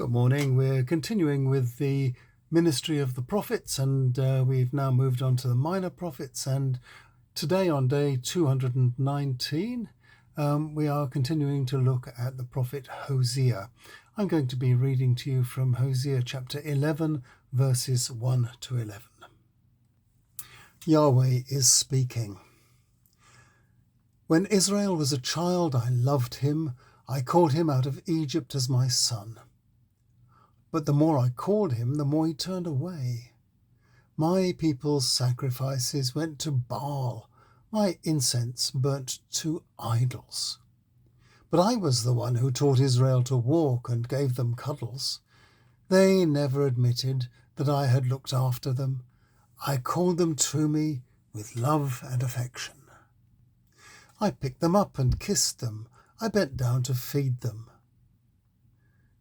Good morning. We're continuing with the ministry of the prophets, and we've now moved on to the minor prophets. And today, on day 219, we are continuing to look at the prophet Hosea. I'm going to be reading to you from Hosea chapter 11, verses 1 to 11. Yahweh is speaking. When Israel was a child, I loved him. I called him out of Egypt as my son. But the more I called him, the more he turned away. My people's sacrifices went to Baal, my incense burnt to idols. But I was the one who taught Israel to walk and gave them cuddles. They never admitted that I had looked after them. I called them to me with love and affection. I picked them up and kissed them. I bent down to feed them.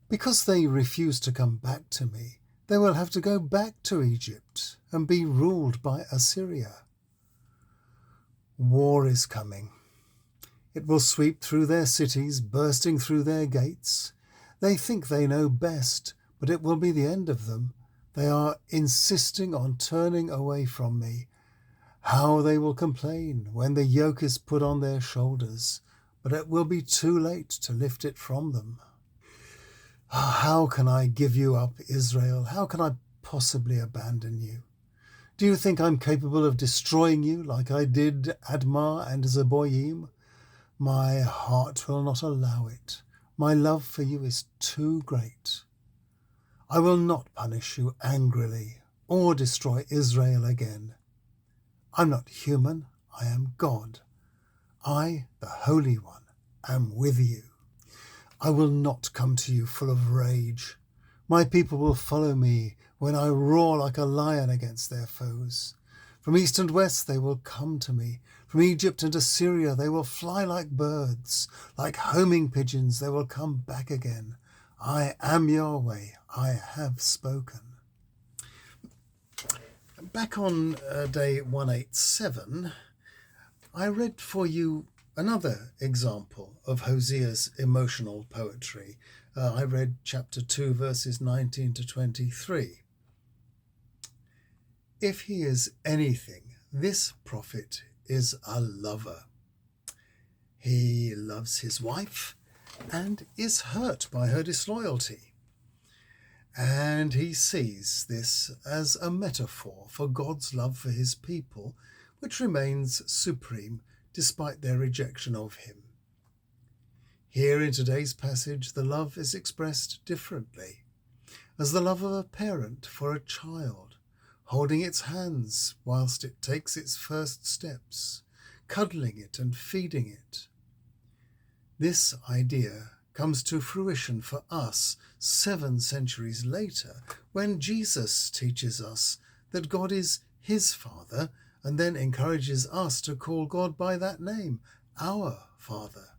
Because they refuse to come back to me, they will have to go back to Egypt and be ruled by Assyria. War is coming. It will sweep through their cities, bursting through their gates. They think they know best, but it will be the end of them. They are insisting on turning away from me. How they will complain when the yoke is put on their shoulders, but it will be too late to lift it from them. How can I give you up, Israel? How can I possibly abandon you? Do you think I'm capable of destroying you like I did Admah and Zeboim? My heart will not allow it. My love for you is too great. I will not punish you angrily or destroy Israel again. I'm not human, I am God. I, the Holy One, am with you. I will not come to you full of rage. My people will follow me when I roar like a lion against their foes. From east and west they will come to me. From Egypt and Assyria they will fly like birds. Like homing pigeons they will come back again. I am Yahweh, I have spoken. Back on day 187, I read for you another example of Hosea's emotional poetry. I read chapter 2, verses 19 to 23. If he is anything, this prophet is a lover. He loves his wife and is hurt by her disloyalty. And he sees this as a metaphor for God's love for his people, which remains supreme despite their rejection of him. Here in today's passage, the love is expressed differently, as the love of a parent for a child, holding its hands whilst it takes its first steps, cuddling it and feeding it. This idea comes to fruition for us 7 centuries later, when Jesus teaches us that God is his Father, and then encourages us to call God by that name, our Father.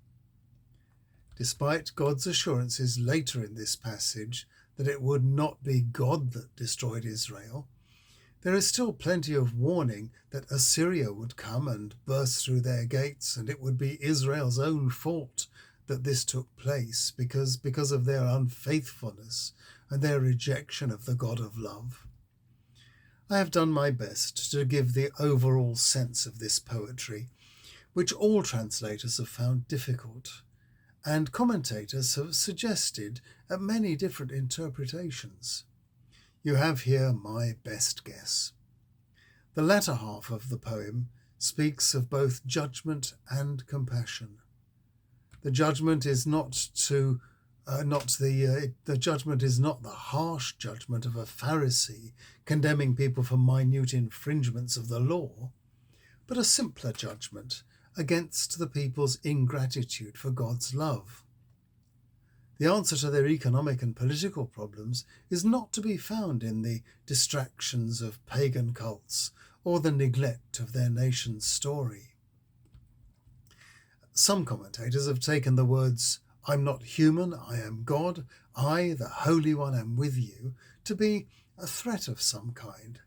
Despite God's assurances later in this passage that it would not be God that destroyed Israel, there is still plenty of warning that Assyria would come and burst through their gates, and it would be Israel's own fault that this took place because of their unfaithfulness and their rejection of the God of love. I have done my best to give the overall sense of this poetry, which all translators have found difficult, and commentators have suggested many different interpretations. You have here my best guess. The latter half of the poem speaks of both judgment and compassion. The judgment is the judgment is not the harsh judgment of a Pharisee condemning people for minute infringements of the law, but a simpler judgment against the people's ingratitude for God's love. The answer to their economic and political problems is not to be found in the distractions of pagan cults or the neglect of their nation's story. Some commentators have taken the words, "I'm not human, I am God, I, the Holy One, am with you," to be a threat of some kind.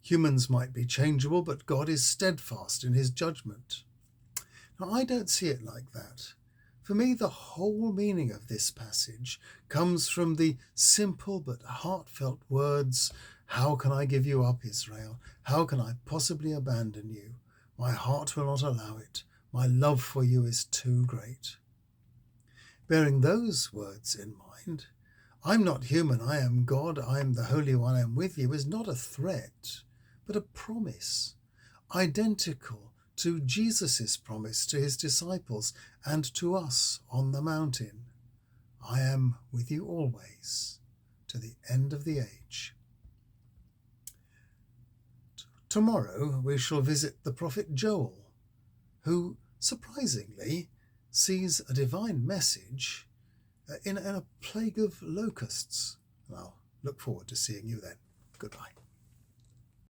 Humans might be changeable, but God is steadfast in his judgment. Now, I don't see it like that. For me, the whole meaning of this passage comes from the simple but heartfelt words, "How can I give you up, Israel? How can I possibly abandon you? My heart will not allow it. My love for you is too great." Bearing those words in mind, "I'm not human, I am God, I am the Holy One, I am with you," is not a threat, but a promise, identical to Jesus' promise to his disciples and to us on the mountain. "I am with you always, to the end of the age." Tomorrow we shall visit the prophet Joel, who, surprisingly, sees a divine message in a plague of locusts. I'll look forward to seeing you then. Goodbye.